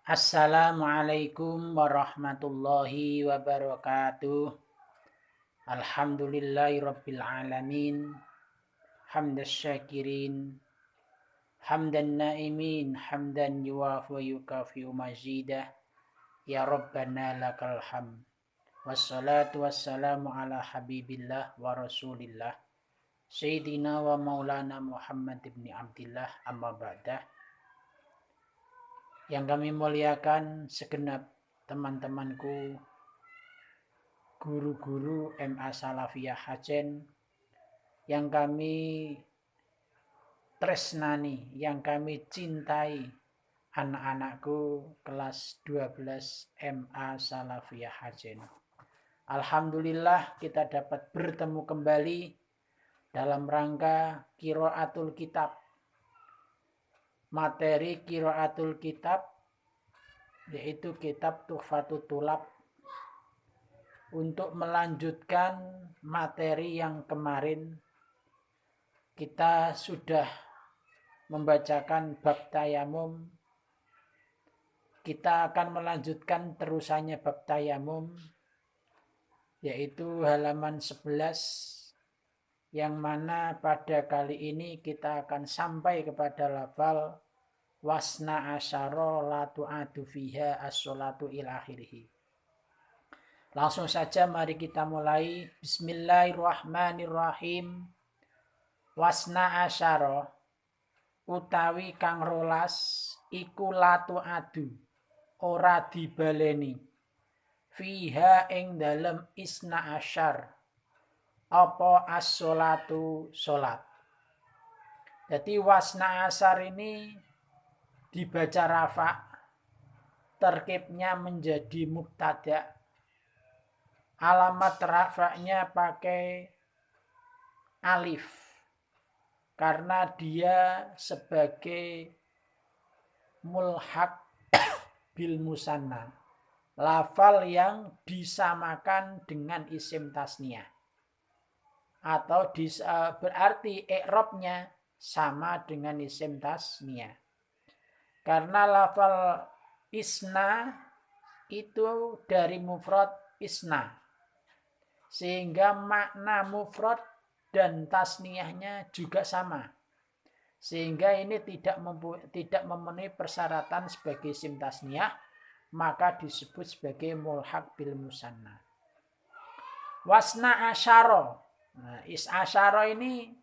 Assalamualaikum warahmatullahi wabarakatuh. Alhamdulillahirabbil alamin. Hamdas syakirin, hamdan naimin, hamdan yuwafi wa yukafi'u mazidah. Ya Rabbana lakal hamd. Wassalatu wassalamu ala habibillah wa rasulillah Sayyidina wa maulana Muhammad ibn Abdillah, amma ba'dah. Yang kami muliakan segenap teman-temanku guru-guru MA Salafiyah Hajen yang kami tresnani, yang kami cintai, anak-anakku kelas 12 MA Salafiyah Hajen. Alhamdulillah kita dapat bertemu kembali dalam rangka Qiraatul Kitab. Materi Qiraatul Kitab yaitu kitab Tuhfatut Thulab, untuk melanjutkan materi yang kemarin kita sudah membacakan bab tayamum. Kita akan melanjutkan terusannya bab tayamum, yaitu halaman 11, yang mana pada kali ini kita akan sampai kepada lafal wasna asyara la tu'adu fiha as-sholatu ila akhirih. Langsung saja mari kita mulai. Bismillahirrahmanirrahim. Wasna asyara utawi kang rolas iku latu adu ora dibaleni fiha ing dalem isna asyar apa as-sholatu sholat. Jadi wasna asyar ini dibaca rafa, terkibnya menjadi mubtada. Alamat rafa'nya pakai alif karena dia sebagai mulhaq bil musanna, lafal yang disamakan dengan isim tasniyah, atau berarti i'rabnya sama dengan isim tasniyah. Karena lafal isna itu dari mufrad isna, sehingga makna mufrad dan tasniyahnya juga sama. Sehingga ini tidak memenuhi persyaratan sebagai isim tasniyah, maka disebut sebagai mulhaq bil musanna. Wasna asyara. Nah, is asyara ini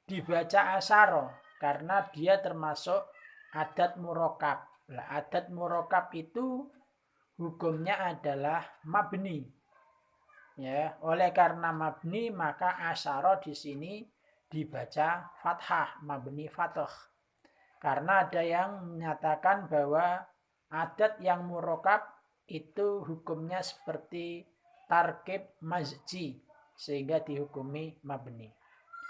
dibaca asyara karena dia termasuk adat murokab. Nah, adat murokab itu hukumnya adalah mabni. Ya, oleh karena mabni maka asyara di sini dibaca fathah, mabni fathah. Karena ada yang menyatakan bahwa adat yang murokab itu hukumnya seperti tarkib mazji, sehingga dihukumi mabni.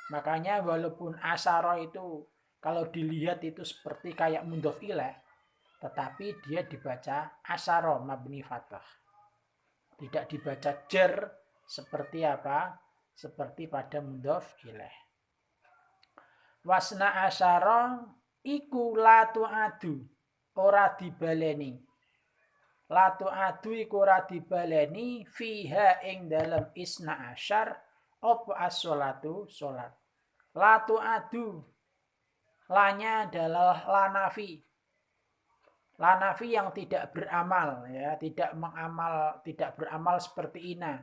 Makanya walaupun asyara itu kalau dilihat itu seperti kayak mudhof ilaih, tetapi dia dibaca asyara mabni fathah. Tidak dibaca jar seperti apa? Seperti pada mudhof ilaih. Wasna asyara iku la tu'adu ora dibaleni. La tu'adu iku ora dibaleni fiha ing dalam isna asyar apa as-sholatu sholat. La tu'adu, lanya adalah la nafi. La nafi yang tidak beramal, ya, tidak beramal seperti ina.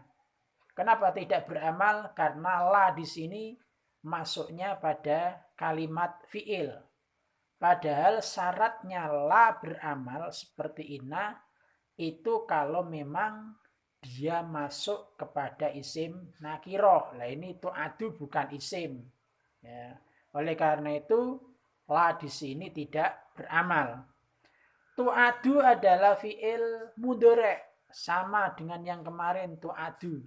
Kenapa tidak beramal? Karena la di sini masuknya pada kalimat fi'il. Padahal syaratnya la beramal seperti ina itu kalau memang dia masuk kepada isim nakiroh. Nah ini tu'adu bukan isim. Ya. Oleh karena itu la di sini tidak beramal. Tu'adu adalah fi'il mudhari', sama dengan yang kemarin tu'adu.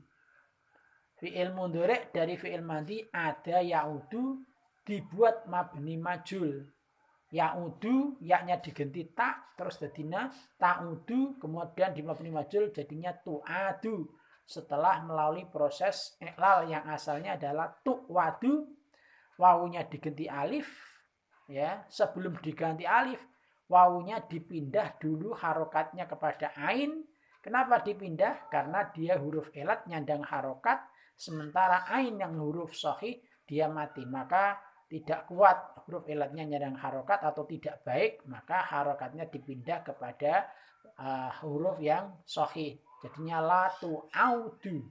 Fi'il mudhari' dari fi'il madhi ada ya'udu dibuat mabni majul. Ya'udu, yaknya diganti tak, terus jadinya ta'udu, kemudian di mabni majul jadinya tu'adu. Setelah melalui proses iqlal yang asalnya adalah tu'wadu, wawunya diganti alif, ya, sebelum diganti alif wawunya dipindah dulu harokatnya kepada ain. Kenapa dipindah? Karena dia huruf elat nyandang harokat, sementara ain yang huruf sahih dia mati. Maka tidak kuat huruf elatnya nyandang harokat atau tidak baik, maka harokatnya dipindah kepada huruf yang sahih. Jadinya latu audu.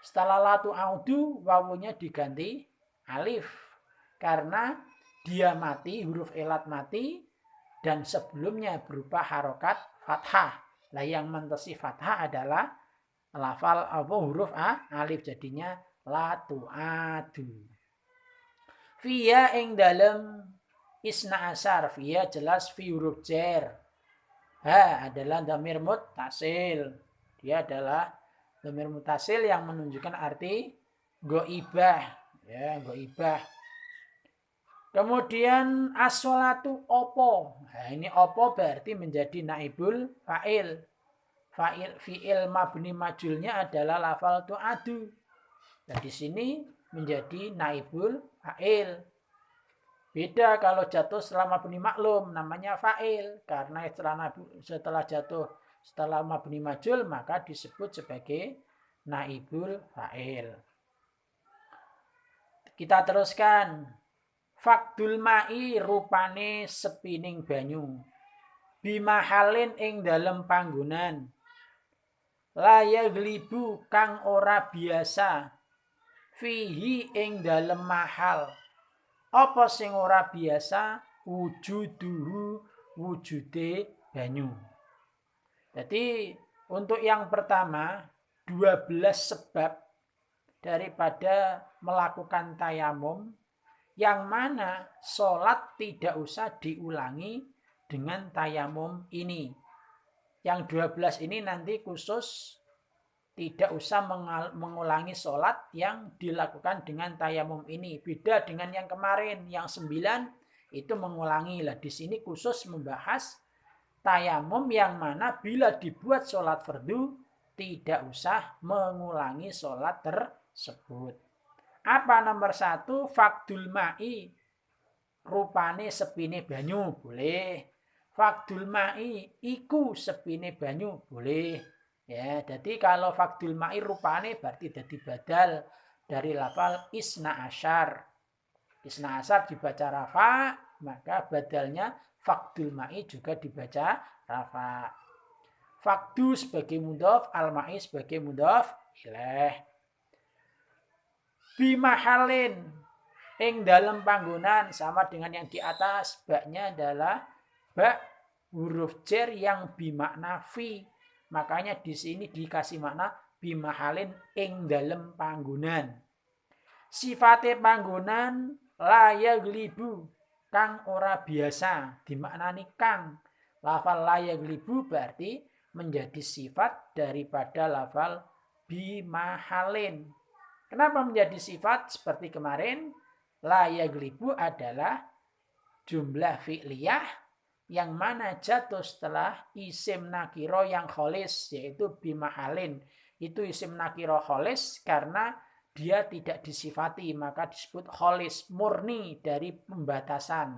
Setelah latu audu, wawunya diganti alif. Karena dia mati, huruf elat mati, dan sebelumnya berupa harokat fathah. Lah yang mentesi fathah adalah lafal huruf alif, jadinya latu adu. Fiya ing dalem isna asar, fiya jelas fi huruf jar. Ha adalah dhamir muttasil. Dia adalah dhamir muttasil yang menunjukkan arti ghaibah, ya, ghaibah. Kemudian as-sholatu opo. Nah, ini opo berarti menjadi naibul fa'il. Fi'il mabni majulnya adalah lafal tu'adu. Dan di sini menjadi naibul fa'il. Beda kalau jatuh setelah mabni maklum, namanya fa'il. Karena setelah mabni majul, maka disebut sebagai naibul fa'il. Kita teruskan. Fakdul ma'i rupane sepining banyu. Bimahalin ing dalem panggonan. Laya glibu kang ora biasa. Fihi ing dalem mahal. Apa sing ora biasa? Wujuduhu wujude banyu. Jadi untuk yang pertama 12 sebab daripada melakukan tayamum yang mana sholat tidak usah diulangi dengan tayamum ini. Yang 12 ini nanti khusus tidak usah mengulangi sholat yang dilakukan dengan tayamum ini. Beda dengan yang kemarin, yang 9 itu mengulangi. Lah di sini khusus membahas tayamum yang mana bila dibuat sholat fardu tidak usah mengulangi sholat tersebut. Apa nomor 1? Fakdul ma'i. Rupane sepine banyu. Boleh. Fakdul ma'i. Iku sepine banyu. Boleh. Ya, jadi kalau fakdul ma'i rupane berarti jadi badal dari lafal isna asyar. Isna asyar dibaca rafa, maka badalnya fakdul ma'i juga dibaca rafa. Fakdu sebagai mudhof, al-ma'i sebagai mudhof ilaih. Bimahalin ing dalam panggonan, sama dengan yang di atas. Baknya adalah bak huruf jar yang bimakna fi. Makanya di sini dikasih makna bimahalin ing dalam panggonan. Sifate panggonan layaglibu kang ora biasa, dimaknani kang. Lafal layaglibu berarti menjadi sifat daripada lafal bimahalin. Kenapa menjadi sifat? Seperti kemarin, la yaglibu adalah jumlah fi'liyah yang mana jatuh setelah isim nakiro yang kholis, yaitu bimahalin. Itu isim nakiro kholis karena dia tidak disifati, maka disebut kholis, murni dari pembatasan,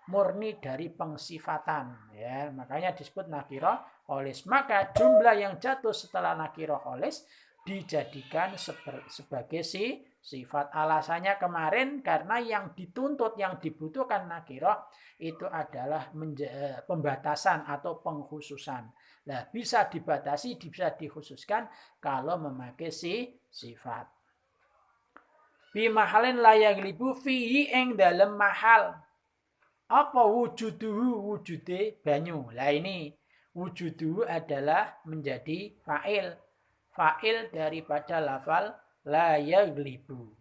murni dari pengsifatan. Ya, makanya disebut nakiro kholis. Maka jumlah yang jatuh setelah nakiro kholis dijadikan sebagai sifat. Alasannya kemarin karena yang dituntut, yang dibutuhkan nakirah itu adalah pembatasan atau pengkhususan. Nah, bisa dibatasi, bisa dikhususkan kalau memakai sifat. Bimahalin layaglibu fihi ing dalem mahal. Apa wujuduhu? Wujude banyu. Lah ini wujuduhu adalah menjadi fa'il. Fa'il daripada lafal la yaglibu.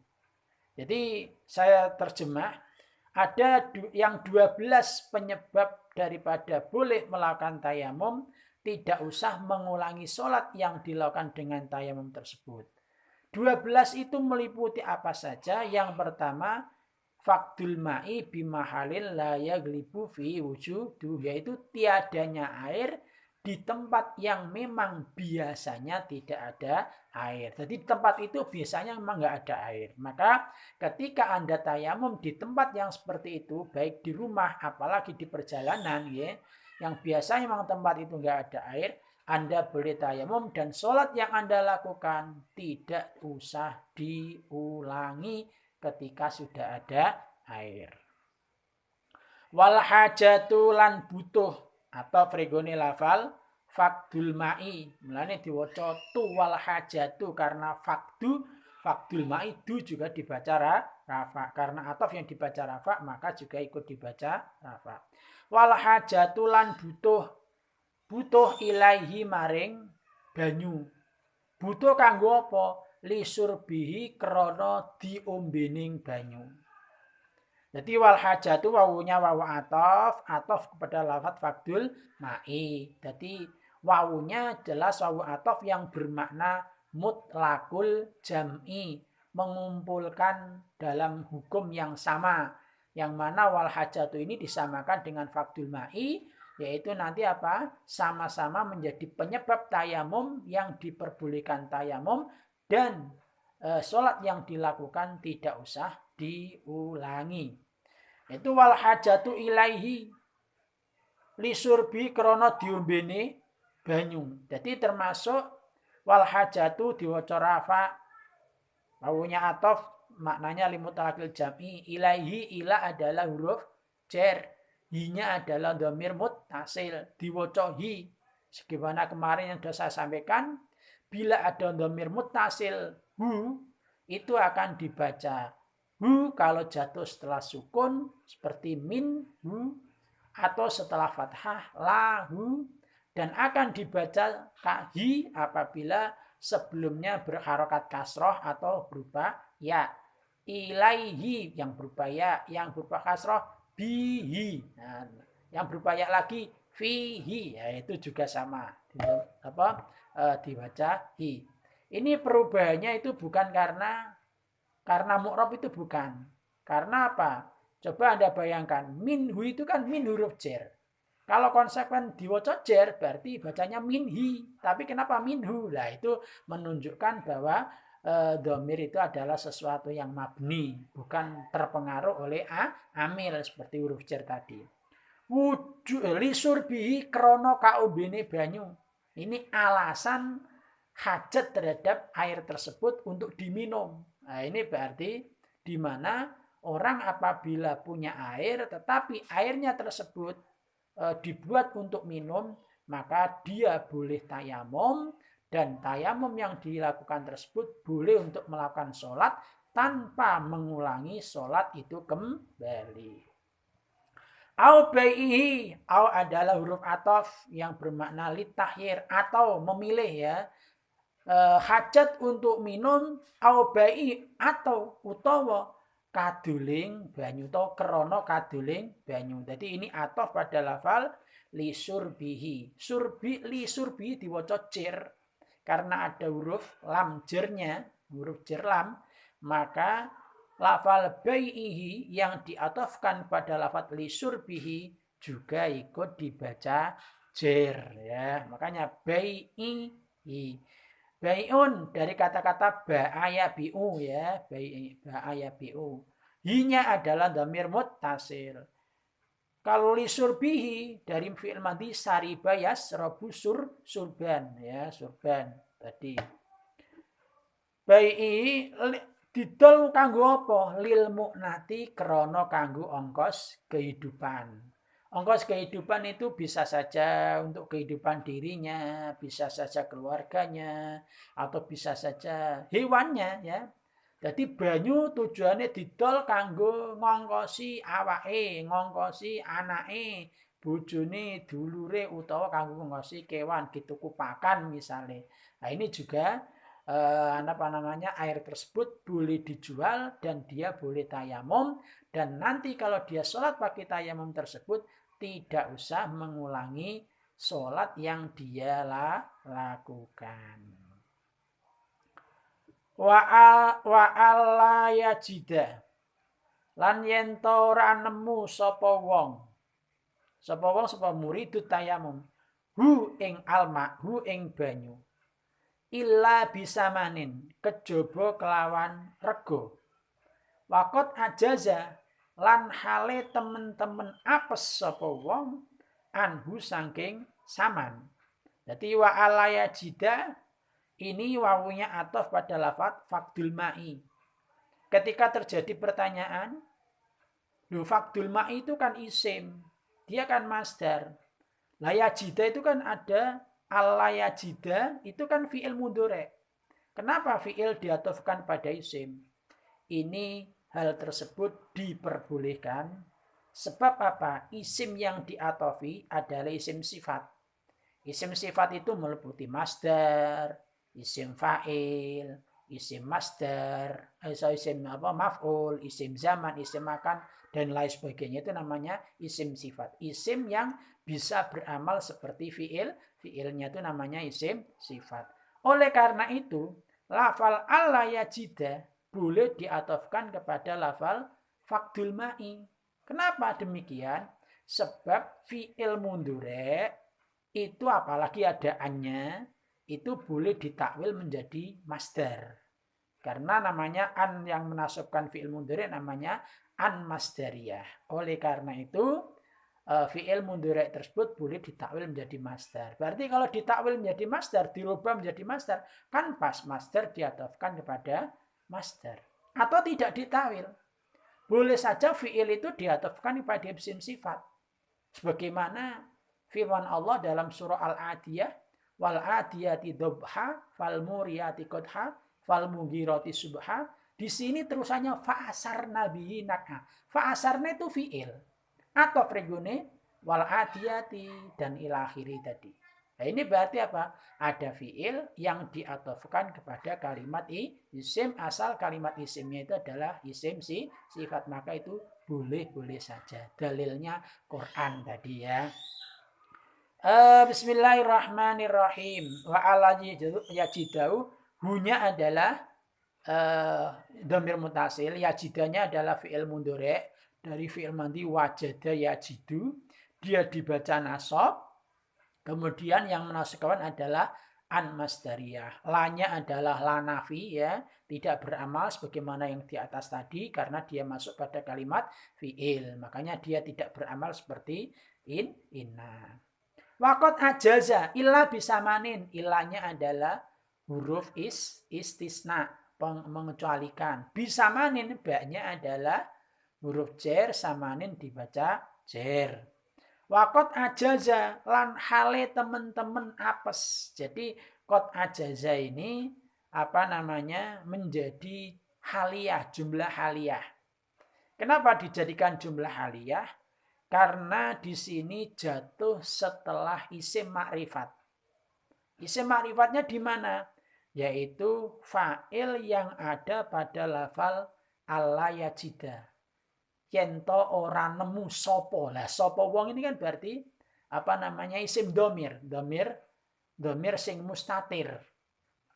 Jadi saya terjemah, ada yang 12 penyebab daripada boleh melakukan tayamum, tidak usah mengulangi sholat yang dilakukan dengan tayamum tersebut. 12 itu meliputi apa saja? Yang pertama, fakdul ma'i bimahalin la yaglibu fi wujuduh, yaitu tiadanya air di tempat yang memang biasanya tidak ada air. Jadi tempat itu biasanya memang nggak ada air. Maka ketika Anda tayamum di tempat yang seperti itu, baik di rumah apalagi di perjalanan, ya, yang biasanya memang tempat itu nggak ada air, Anda boleh tayamum dan sholat yang Anda lakukan tidak usah diulangi ketika sudah ada air. Wal hajatu lan butuh atau fregone lafal fakdul ma'i. Mulane diwaca tu wal hajatu karena fakdul ma'i du juga dibaca rafa. Karena ataf yang dibaca rafa maka juga ikut dibaca rafa. Wal hajatu lan butuh ilaihi maring banyu. Butuh kanggo apa? Lisurbihi krana diombening banyu. Jadi wal hajatu wawunya wawu atof kepada lafaz fakdul ma'i. Jadi wawunya jelas wawu atof yang bermakna mutlakul jam'i, mengumpulkan dalam hukum yang sama. Yang mana wal hajatu ini disamakan dengan fakdul ma'i, yaitu nanti apa? Sama-sama menjadi penyebab tayamum yang diperbolehkan tayamum dan sholat yang dilakukan tidak usah diulangi. Itu wal hajatu ilaihi lisurbi krana diombene banyu. Jadi termasuk wal hajatu diwaca rafa, wawunya atof maknanya limutlaqil jam'i. Ilaihi ila adalah huruf jar, hinya adalah dhamir muttasil diwaca hi. Sebagaimana kemarin yang sudah saya sampaikan, bila ada dhamir muttasil hu itu akan dibaca hu kalau jatuh setelah sukun seperti min hu atau setelah fathah lahu, dan akan dibaca kahi apabila sebelumnya berharokat kasroh atau berupa ya. Ilaihi yang berupa ya, yang berupa kasroh bihi. Nah, yang berupa ya lagi fihi, ya itu juga sama. Dibaca hi. Ini perubahannya itu bukan karena mu'rab itu bukan. Karena apa? Coba Anda bayangkan, minhu itu kan min huruf jar. Kalau konsekuen diwaca jar berarti bacanya minhi. Tapi kenapa minhu? Nah itu menunjukkan bahwa dhamir itu adalah sesuatu yang mabni, bukan terpengaruh oleh amil seperti huruf jar tadi. Lisurbihi krono kaubene banyu. Ini alasan hajat terhadap air tersebut untuk diminum. Nah, ini berarti di mana orang apabila punya air tetapi airnya tersebut dibuat untuk minum, maka dia boleh tayamum, dan tayamum yang dilakukan tersebut boleh untuk melakukan sholat tanpa mengulangi sholat itu kembali. Au baihi, au adalah huruf atof yang bermakna litahyir atau memilih ya. Hajat untuk minum, au bai atau utawa kaduling banyu atau krono kaduling banyu. Jadi ini atof pada lafal lisurbihi. Li surbihi diwaca cer karena ada huruf lam jernya, huruf jer lam, maka lafal baihi yang diatofkan pada lafal lisurbihi juga ikut dibaca jer ya. Makanya bai'i. Bai'un dari kata-kata ba'aya bi'u ya, ba'aya bi'u. Hinya adalah dhamir muttasil. Kalau lisurbihi dari fi'il madhi sariba yasrabu surban ya, surban tadi. Bai'i didol kanggo apa? Lil mu'nati krana kanggo ongkos kehidupan. Ongkos kehidupan itu bisa saja untuk kehidupan dirinya, bisa saja keluarganya, atau bisa saja hewannya ya. Jadi banyu tujuannya didol kanggo ngongkosi awake, ngongkosi anake, bojone, dulure utawa kanggo ngongkosi kewan dituku pakan misalnya. Nah, ini juga air tersebut boleh dijual dan dia boleh tayamum, dan nanti kalau dia sholat pakai tayamum tersebut tidak usah mengulangi sholat yang dia lakukan. Wa alla yajida lan yen ora nemu sapa wong sapa muridut tayamum hu ing alma hu ing banyu illa bisamanin kejaba kelawan rego wakot ajaza lan hale temen-temen apes sapa wong anhu saking saman. Jadi wa alaya jida ini wawunya atof pada lafaz fakdul ma'i. Ketika terjadi pertanyaan, fakdul ma'i itu kan isim, dia kan masdar. Layajida itu kan ada alayajida itu kan fi'il mudhari'. Kenapa fi'il diatofkan pada isim? Ini hal tersebut diperbolehkan. Sebab apa? Isim yang diatofi adalah isim sifat. Isim sifat itu meliputi masdar, isim fa'il, isim masdar, isim maf'ul, isim zaman, isim makan, dan lain sebagainya. Itu namanya isim sifat. Isim yang bisa beramal seperti fi'il, fi'ilnya itu namanya isim sifat. Oleh karena itu, lafal al-layajida boleh diatofkan kepada lafal fakdul ma'i. Kenapa demikian? Sebab fi'il mudhari' itu apalagi ada annya, itu boleh ditakwil menjadi masdar. Karena namanya an yang menasabkan fi'il mudhari' namanya an masdariyah. Oleh karena itu fi'il mudhari' tersebut boleh ditakwil menjadi masdar. Berarti kalau ditakwil menjadi masdar, dirubah menjadi masdar, kan pas masdar diatofkan kepada masdar. Atau tidak ditakwil. Boleh saja fi'il itu diatofkan kepada isim sifat. Sebagaimana firman Allah dalam surah Al-Adiyah, wal adiyati dhabha fal muriyati qadha fal mughirati subha. Di sini terusannya fa'asarna bihi nak'a. Fa'asarna itu fi'il. Atau pregune wal adiyati dan ilakhiri tadi. Nah ini berarti apa? Ada fi'il yang diatofkan kepada kalimat isim, asal kalimat isimnya itu adalah isim sifat, maka itu boleh-boleh saja. Dalilnya Quran tadi ya. Bismillahirrahmanirrahim. Wa ala yajidau hunya adalah dhamir mutasil, yajidanya adalah fi'il mudhari' dari fi'il madhi wajada yajidu. Dia dibaca nasab. Kemudian yang menasabkan adalah an masdariyah. Lanya adalah lanafi ya, tidak beramal sebagaimana yang di atas tadi karena dia masuk pada kalimat fi'il. Makanya dia tidak beramal seperti inna. Wakot ajaza illa bisamanin. Illanya adalah huruf istisna, mengecualikan. Bisamanin baknya adalah huruf jer, samanin dibaca jer. Wakot ajaza lan hale temen-temen apes. Jadi kot ajaza ini menjadi haliyah, jumlah haliyah. Kenapa dijadikan jumlah haliyah? Karena di sini jatuh setelah isim makrifat. Isim makrifat di mana? Yaitu fa'il yang ada pada lafal al-layajida. Yento ora nemu sopo. Lah sopo wong ini kan berarti isim domir. Domir sing mustatir.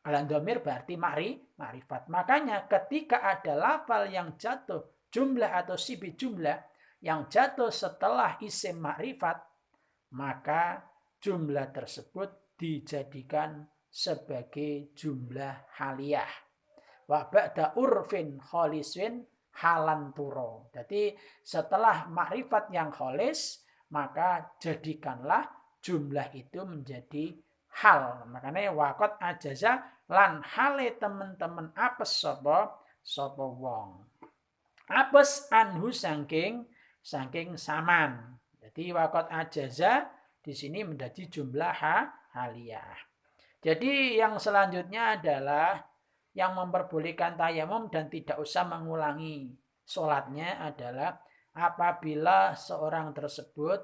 Kalau domir berarti makrifat. Makanya ketika ada lafal yang jatuh jumlah atau sibi jumlah yang jatuh setelah isim makrifat, maka jumlah tersebut dijadikan sebagai jumlah haliyah. Wa ba'da urfin kholiswin halan turo. Jadi setelah makrifat yang kholis, maka jadikanlah jumlah itu menjadi hal. Makanya wakot ajaza lan hale temen-temen apes sopo wong. Apes anhu saking saman. Jadi wakot ajaza di sini menjadi jumlah haliyah. Jadi yang selanjutnya adalah yang memperbolehkan tayamum dan tidak usah mengulangi sholatnya adalah apabila seorang tersebut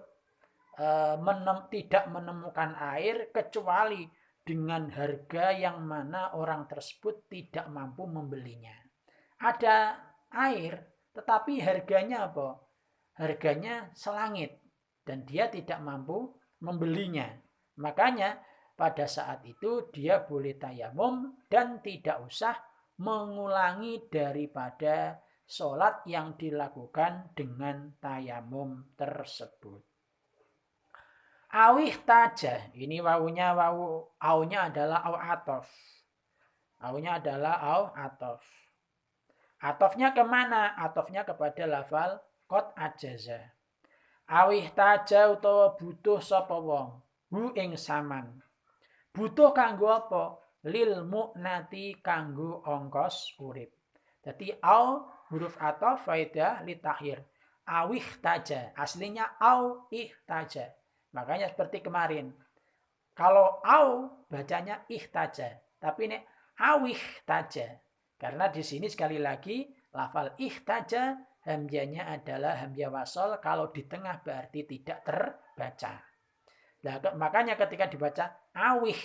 tidak menemukan air kecuali dengan harga yang mana orang tersebut tidak mampu membelinya. Ada air tetapi harganya apa? Harganya selangit dan dia tidak mampu membelinya. Makanya pada saat itu dia boleh tayamum dan tidak usah mengulangi daripada sholat yang dilakukan dengan tayamum tersebut. Awih taja. Ini wawunya aunya adalah au atof. Aunya adalah au atof. Atofnya kemana? Atofnya kepada lafal qad ajaza. Awih taja utawa butuh sapa wong. Hu ing saman. Butuh kanggo apa? Lil mu'nati kanggo ongkos urip. Jadi au huruf atof faidah litahir. Awih taja. Aslinya au ihtaja. Makanya seperti kemarin. Kalau au bacanya ihtaja. Tapi ini awih taja. Karena di sini sekali lagi lafal ihtaja hamzahnya adalah hamzah wasol. Kalau di tengah berarti tidak terbaca. Nah, makanya ketika dibaca awih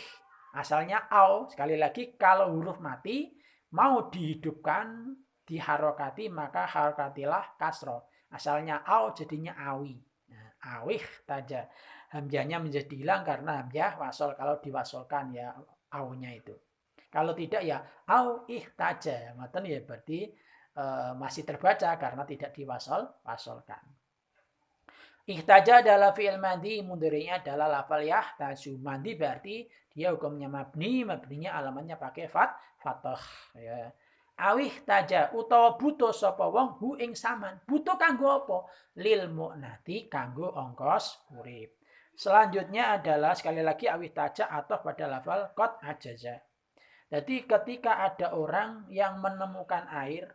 asalnya au. Sekali lagi kalau huruf mati mau dihidupkan diharokati maka harokatilah kasro. Asalnya au jadinya awi. Nah, awih taja. Hamzahnya menjadi hilang karena hamzah wasol. Kalau diwasolkan ya aunya itu. Kalau tidak ya au ihtaja. Ngoten ya berarti masih terbaca karena tidak wasolkan. Ihtaja adalah fi'il madi, mudhari'nya adalah lafal yahtaju. Madi berarti dia hukumnya mabni, mabninya alamannya pakai fathah ya. Awih taja utawa butuh sapa wong hu ing saman. Butuh kanggo apa? Lil mu'nati kanggo ongkos urip. Selanjutnya adalah sekali lagi awih taja atau pada lafal qad ajaza. Jadi ketika ada orang yang menemukan air,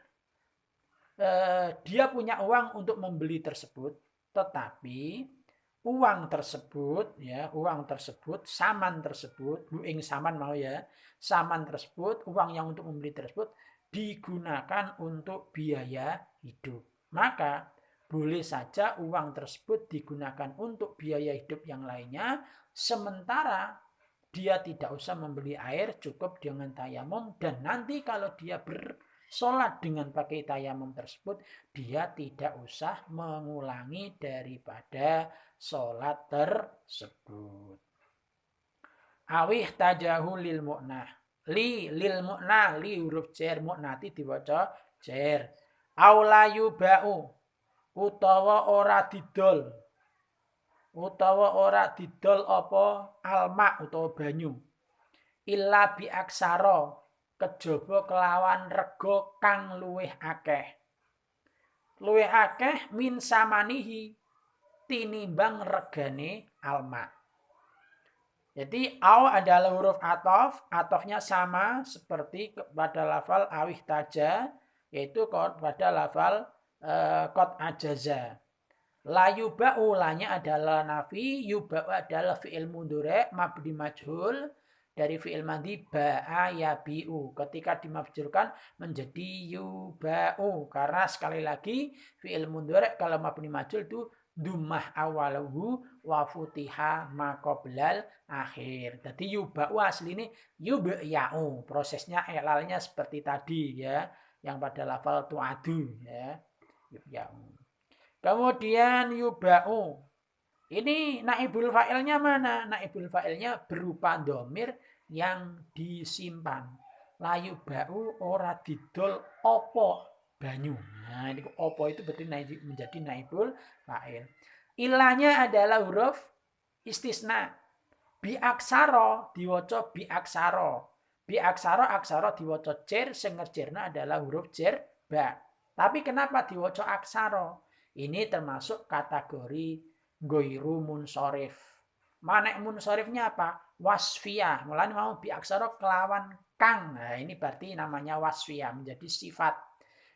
dia punya uang untuk membeli tersebut, tetapi uang tersebut, saman tersebut, buing saman mau ya, saman tersebut, uang yang untuk membeli tersebut digunakan untuk biaya hidup. Maka boleh saja uang tersebut digunakan untuk biaya hidup yang lainnya, sementara dia tidak usah membeli air, cukup dengan tayamum, dan nanti kalau dia bersolat dengan pakai tayamum tersebut, dia tidak usah mengulangi daripada solat tersebut. Awih tajahu lil mu'nah. Lil mu'nah, li huruf jar, mu'nati diwaca jar. Aulayu ba'u, utawa ora didol. Utawa ora didol apa alma utawa banyu. Illa bi aksara, kejaba kelawan rega kang luwih akeh. Luwih akeh min samanihi tinimbang regane alma. Jadi au adalah huruf atof, atofnya sama seperti pada lafal awih taja, yaitu pada lafal qad ajaza. La yuba'u lanya adalah nafi, yuba'u adalah fi'il mudhari' mabni majhul dari fi'il madhi ba'a yabi'u. Ketika dimafjulkan menjadi yuba'u karena sekali lagi fi'il mudhari' kalau mabni majhul itu dhammah awaluhu wa futiha ma qoblal akhir. Jadi yuba'u asli ini yub'ya'u. Prosesnya elalnya seperti tadi ya, yang pada lafal tu'adu ya. Yub'ya'u. Kemudian yuba'u. Ini naibul fa'ilnya mana? Naibul fa'ilnya berupa domir yang disimpan. La yuba'u ora didol opo banyu. Nah, ini opo itu berarti menjadi naibul fa'il. Ilahnya adalah huruf istisna. Bi aksara diwaca bi aksara. Bi aksara diwaca jer, sing ngerjerna adalah huruf jer ba. Tapi kenapa diwaca aksara? Ini termasuk kategori goiru munsorif. Manek munsorifnya apa? Wasfiyah. Mulanya mau biaksara kelawan kang. Nah, ini berarti namanya wasfiyah, menjadi sifat.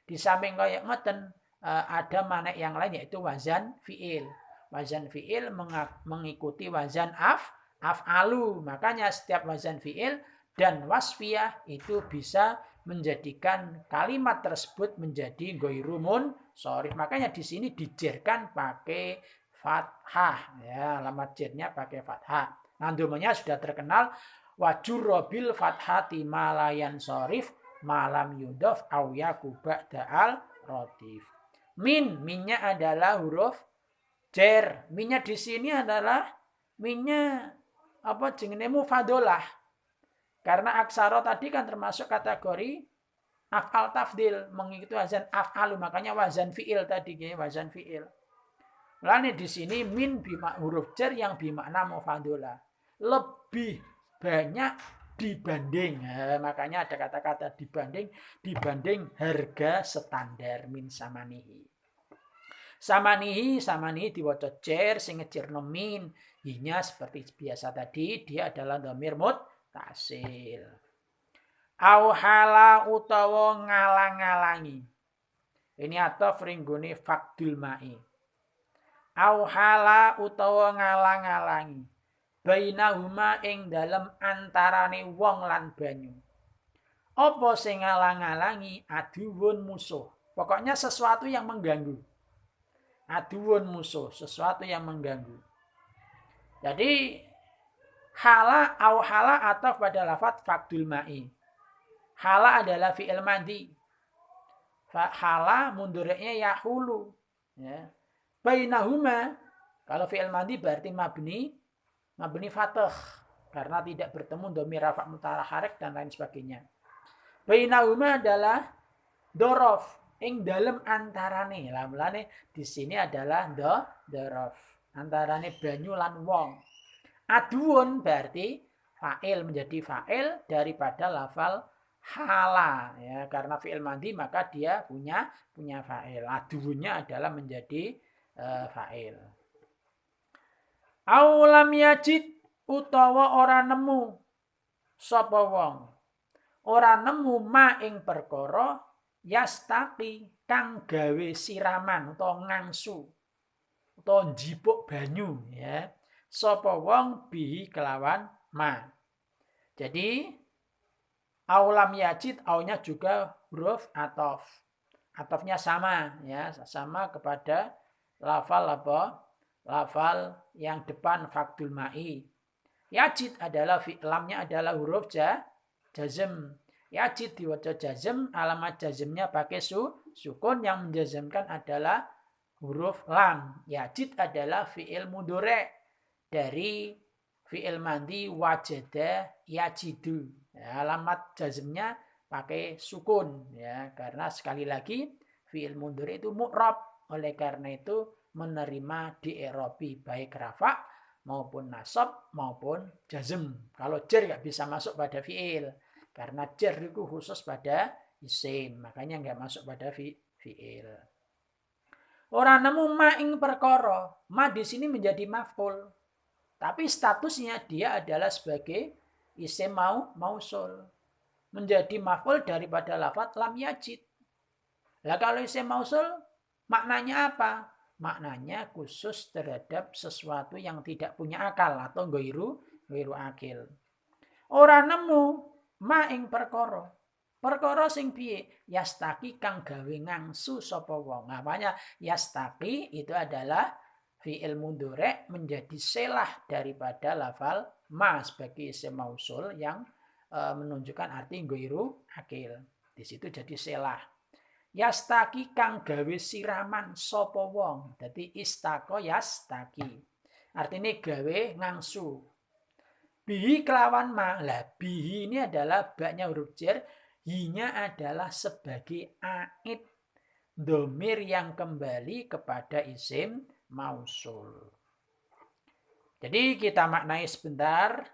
Di samping kayak ngoten ada manek yang lain yaitu wazan fi'il. Wazan fi'il mengikuti wazan af'alu. Makanya setiap wazan fi'il dan wasfiyah itu bisa menjadikan kalimat tersebut menjadi goiru munsorif. Makanya di sini dijerkan pakai fathah ya, alamat jernya pakai fathah. Nandumanya sudah terkenal wajurrobil fathati malayan sorif malam yudof au yakuba da'al rotif. Minnya adalah huruf jer. Minnya di sini adalah minnya apa jenenge mufadolah. Karena aksara tadi kan termasuk kategori af'al tafdil, mengikuti wazan af'alu, makanya wazan fi'il tadi, wazan fi'il. Mulane di sini min huruf jar yang bermakna mufadolah. Lebih banyak dibanding. Nah, makanya ada kata-kata dibanding harga standar min samanihi. Samanihi diwaca jar sing ngejirno min. Hinya seperti biasa tadi dia adalah dhamir muttasil. Au hala utawa ngalang-alangi. Ini atau ringgone fakdul ma'i. Au hala utawa ngalang-alangi. Bainahuma ing dalem antarane wong lan banyu. Apa sing ngalang-alangi? Aduwun musuh. Pokoknya sesuatu yang mengganggu. Aduwun musuh, sesuatu yang mengganggu. Jadi hala au hala atau pada lafaz fakdul ma'i. Hala adalah fi'il madhi. Hala mundurnya yahulu. Ya. Bainahuma kalau fi'il madhi berarti mabni fathah karena tidak bertemu dhamir rafa' mutaharrik dan lain sebagainya. Bainahuma adalah dorof ing dalem antarane. Lah mulane di sini adalah dorof antarane banyu lan wong. Aduun berarti fa'il menjadi fa'il daripada lafal hala ya karena fi'il madhi maka dia punya fa'il. Aduunnya adalah menjadi fa'il. Aulam yajid utawa ora nemu sapa wong. Ora nemu ma ing perkara yastaqi kang gawe siraman utawa ngangsu utawa njipuk banyu ya. Sapa wong bihi kelawan ma. Jadi aulam yajid aunya juga huruf atof. Atofnya sama ya, sama kepada lafal apa? Lafal yang depan fakdul ma'i. Yajid adalah lamnya adalah huruf jazm. Yajid diwaca jazm, alamat jazmnya pakai sukun yang menjazmkan adalah huruf lam. Yajid adalah fi'il mudhari' dari fi'il madhi wajada yajidu. Ya, alamat jazmnya pakai sukun ya karena sekali lagi fi'il mudhari' itu mu'rab. Oleh karena itu menerima di-i'rabi baik rafa' maupun nasab maupun jazm. Kalau jar nggak bisa masuk pada fi'il karena jar itu khusus pada isim, makanya nggak masuk pada fi'il. Orang nemu ma ing perkara, ma di sini menjadi maf'ul. Tapi statusnya dia adalah sebagai isim mausul. Menjadi maf'ul daripada lafaz lam yajid. Lah kalau isim mausul maknanya apa? Maknanya khusus terhadap sesuatu yang tidak punya akal atau ghairu akil. Ora nemu ma ing perkara. Perkara sing piye? Yastaqi kang gawe ngangsu sapa wong. Namanya yastaqi itu adalah fi'il mudhari' menjadi selah daripada lafal ma sebagai isim mausul yang menunjukkan arti ghairu akil. Di situ jadi selah. Yastaki kang gawe siraman sapa wong. Dadi istaqo yastaki. Artinya gawe ngangsu. Bihi kelawan ma. Lah bihi ini adalah baknya huruf jar, hinya adalah sebagai aid dhamir yang kembali kepada isim mausul. Jadi kita maknai sebentar.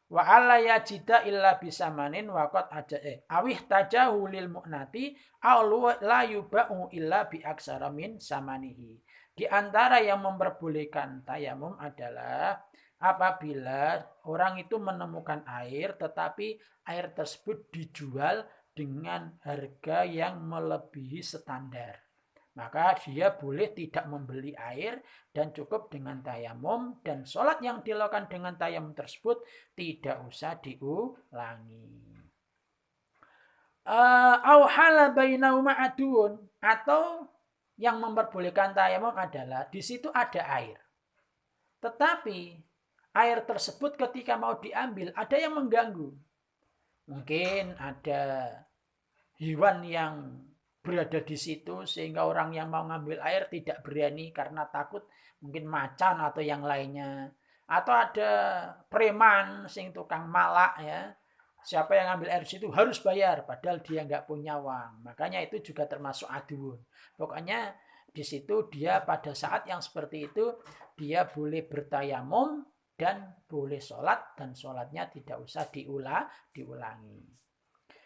Wa alla yajida illa bisamanin wa qad awih tajahu lil mu'nati aw la yuba'u illa bi aksara min samanihi. Di antara yang memperbolehkan tayamum adalah apabila orang itu menemukan air tetapi air tersebut dijual dengan harga yang melebihi standar. Maka dia boleh tidak membeli air dan cukup dengan tayamum dan sholat yang dilakukan dengan tayamum tersebut tidak usah diulangi. Auhala bainahuma adun atau yang memperbolehkan tayamum adalah di situ ada air. Tetapi air tersebut ketika mau diambil ada yang mengganggu. Mungkin ada hewan yang berada di situ sehingga orang yang mau ngambil air tidak berani karena takut mungkin macan atau yang lainnya. Atau ada preman sing tukang malak ya. Siapa yang ngambil air di situ harus bayar padahal dia nggak punya uang. Makanya itu juga termasuk aduun. Pokoknya Di situ dia pada saat yang seperti itu dia boleh bertayamum dan boleh sholat, dan sholatnya tidak usah diulangi.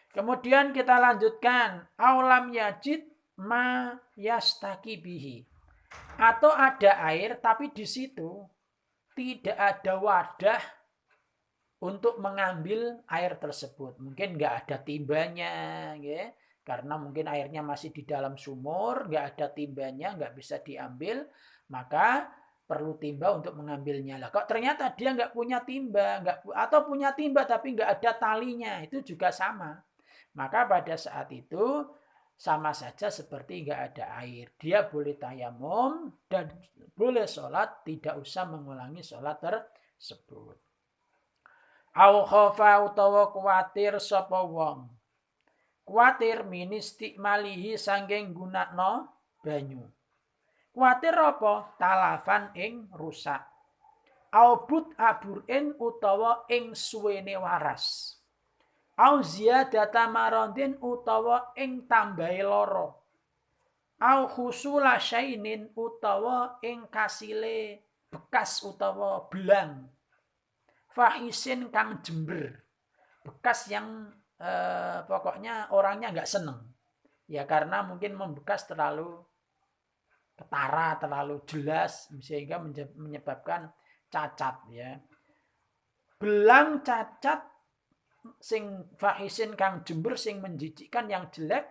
Kemudian kita lanjutkan, aulam yajid ma yastaki bihi. Atau ada air tapi di situ tidak ada wadah untuk mengambil air tersebut. Mungkin nggak ada timbanya, ya. Karena mungkin airnya masih di dalam sumur, nggak ada timbanya, nggak bisa diambil, maka perlu timba untuk mengambilnya. Lah, kok ternyata dia nggak punya timba, atau punya timba tapi nggak ada talinya, itu juga sama. Maka pada saat itu sama saja seperti nggak ada air. Dia boleh tayamum dan boleh sholat, tidak usah mengulangi sholat tersebut. Au khofa utawa kuwatir sapa wong. Kuwatir ministikmalihi sangking gunakno banyu. Kuwatir apa? Talafan ing rusak. Au but aburin utawa ing suwene waras. Au ziyadata marondin utawa ing tambahi lara. Au khusula syainin utawa ing kasile bekas utawa belang. Fahisin kang jember. Bekas yang pokoknya orangnya nggak seneng. Ya karena mungkin membekas terlalu ketara, terlalu jelas sehingga menyebabkan cacat, ya. Belang cacat sing fahisin kang jember sing menjijikkan yang jelek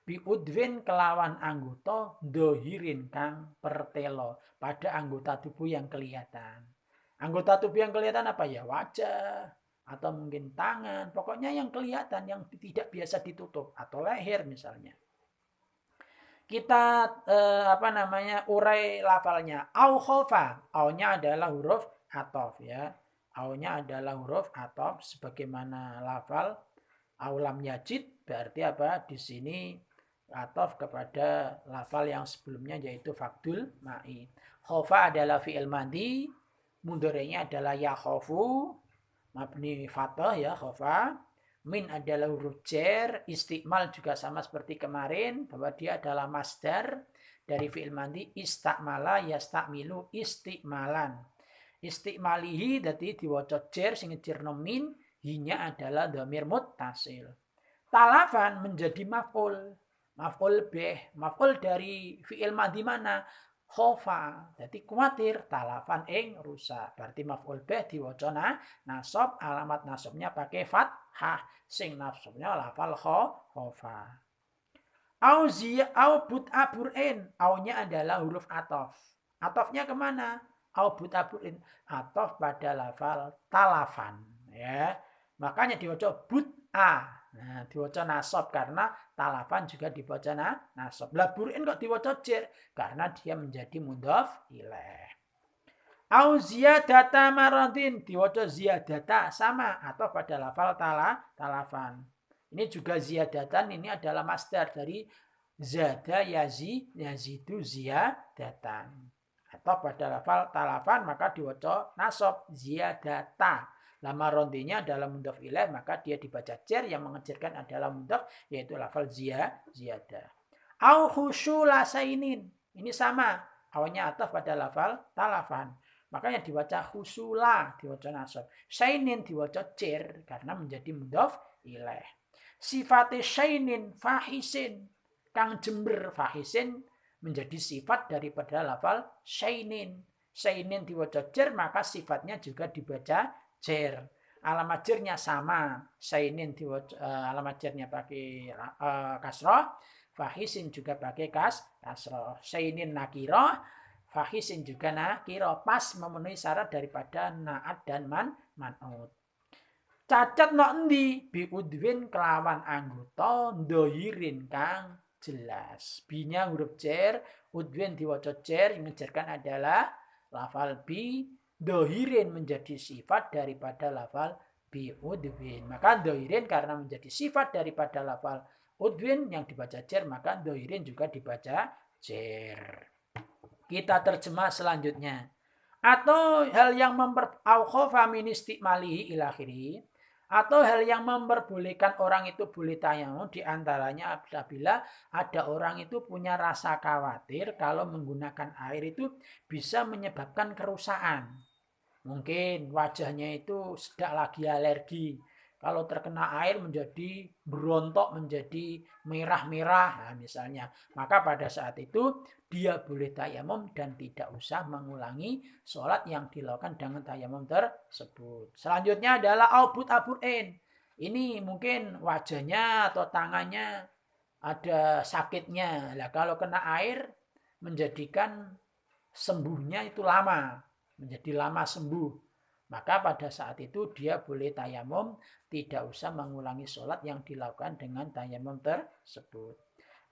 biudwin kelawan anggota dohirin kang pertelo pada anggota tubuh yang kelihatan. Anggota tubuh yang kelihatan apa ya? Wajah atau mungkin tangan, pokoknya yang kelihatan yang tidak biasa ditutup, atau leher misalnya. Kita urai lafalnya. Au khofa, au-nya adalah huruf athof, ya. Au-nya adalah huruf athof sebagaimana lafal aulam yajid, berarti apa? Di sini athof kepada lafal yang sebelumnya yaitu fakdul ma'i. Khofa adalah fi'il madhi, mudhari'nya adalah yakhofu, mabni fathah, ya, khofa. Min adalah huruf jar. Istiqmal juga sama seperti kemarin bahwa dia adalah masdar dari fi'il madhi istakmala yastakmilu istiqmalan. Istiqmalihi dadi diwaca jar sing ngejirno min, hinya adalah dhamir muttasil. Talafan menjadi maf'ul. Maf'ul bih, maf'ul dari fi'il madhi mana? Khofa. Jadi kuatir talafan ing rusak. Berarti maf'ul bih diwaca nasab, alamat nasabnya pakai fathah. Sing nasabnya lafal khofa. Au but aburin. Au-nya adalah huruf atof. Atofnya kemana? Au but aburin. Atof pada lafal talafan, ya. Makanya diwaca but a. Nah, diwaca nasab karena talafan juga dibaca nasab. Lah burin kok diwaca jar? Karena dia menjadi mudhaf ilaih. Au ziyadata maradin diwaca ziyadata, sama atau pada lafal talafan. Ini juga ziyadatan, ini adalah masdar dari zada yazidu ziyadatan. Atau pada lafal talafan maka diwaca nasab ziyadata. Lama rondinya adalah mudhaf ilaih, maka dia dibaca jar, yang mengejarkan adalah mudhaf yaitu lafal ziyadah. Au khusyula sainin. Ini sama. Awalnya ataf pada lafal talafan. Makanya dibaca khusula, diwaca nasab. Sainin diwaca jar karena menjadi mudhaf ilaih. Sifate sainin fahisin kang jember, fahisin menjadi sifat daripada lafal sainin. Sainin diwaca jar maka sifatnya juga dibaca jar. Alamat jarnya sama. Sainin alamat jarnya pakai kasroh. Fahisin juga pakai kasroh. Sainin nakiro. Fahisin juga nakiro. Pas memenuhi syarat daripada naat dan man'ut. Cacat no endi? Biudwin kelawan anggota dohirin kang jelas. Binya huruf jar. Udwin diwaca jar. Yang ngejarkan adalah lafal bi. Dohirin menjadi sifat daripada lafal biudwin. Maka dohirin karena menjadi sifat daripada lafal udwin yang dibaca jar, maka dohirin juga dibaca jar. Kita terjemah selanjutnya. Atau hal yang au khofa min istiqmalihi ila akhiri. Atau hal yang memperbolehkan orang itu boleh tayamum diantaranya apabila ada orang itu punya rasa khawatir kalau menggunakan air itu bisa menyebabkan kerusakan. Mungkin wajahnya itu sedang lagi alergi. Kalau terkena air menjadi berontok, menjadi merah-merah, nah misalnya. Maka pada saat itu dia boleh tayamum dan tidak usah mengulangi sholat yang dilakukan dengan tayamum tersebut. Selanjutnya adalah aubut aburin. Ini mungkin wajahnya atau tangannya ada sakitnya. Nah, kalau kena air menjadikan sembuhnya itu lama, menjadi lama sembuh. Maka pada saat itu dia boleh tayamum, tidak usah mengulangi sholat yang dilakukan dengan tayamum tersebut.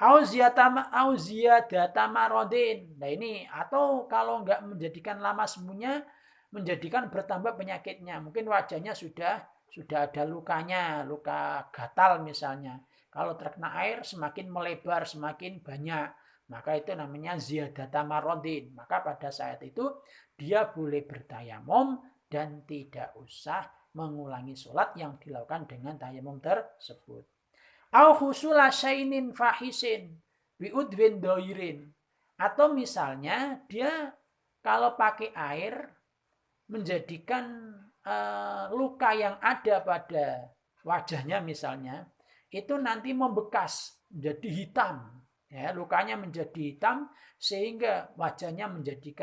Auziyadatamarrodin. Nah ini, atau kalau nggak menjadikan lama sembuhnya, menjadikan bertambah penyakitnya. Mungkin wajahnya sudah ada lukanya, luka gatal misalnya. Kalau terkena air semakin melebar, semakin banyak. Maka itu namanya ziyadata marodin. Maka pada saat itu dia boleh bertayamum dan tidak usah mengulangi sholat yang dilakukan dengan tayamum tersebut. Au husula syainin fahisin biudwin doirin. Atau misalnya dia kalau pakai air menjadikan luka yang ada pada wajahnya misalnya itu nanti membekas menjadi hitam, ya, lukanya menjadi hitam sehingga wajahnya menjadi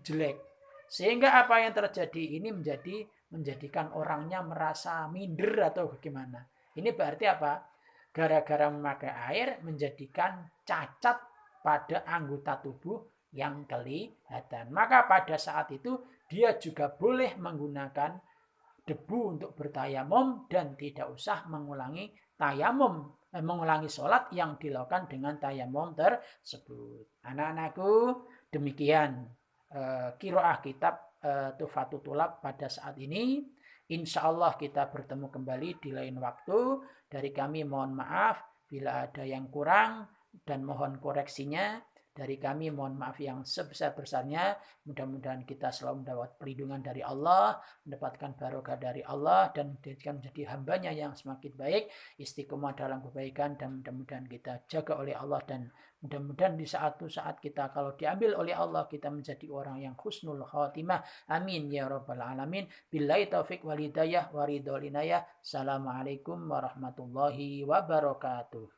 jelek, sehingga apa yang terjadi ini menjadikan orangnya merasa minder atau bagaimana. Ini berarti apa? Gara-gara memakai air menjadikan cacat pada anggota tubuh yang kelihatan. Maka pada saat itu dia juga boleh menggunakan debu untuk bertayamum dan tidak usah mengulangi mengulangi sholat yang dilakukan dengan tayamum tersebut. Anak-anakku, demikian qiraah kitab Tuhfatul Thulab pada saat ini. Insya Allah kita bertemu kembali di lain waktu. Dari kami mohon maaf bila ada yang kurang dan mohon koreksinya. Dari kami mohon maaf yang sebesar-besarnya. Mudah-mudahan kita selalu mendapat perlindungan dari Allah, mendapatkan barokah dari Allah, dan menjadi hambanya yang semakin baik, istiqomah dalam kebaikan, dan mudah-mudahan kita jaga oleh Allah, dan mudah-mudahan di saat kita kalau diambil oleh Allah, kita menjadi orang yang husnul khatimah. Amin ya rabbal alamin. Billahi taufik walhidayah waridul inayah. Assalamualaikum warahmatullahi wabarakatuh.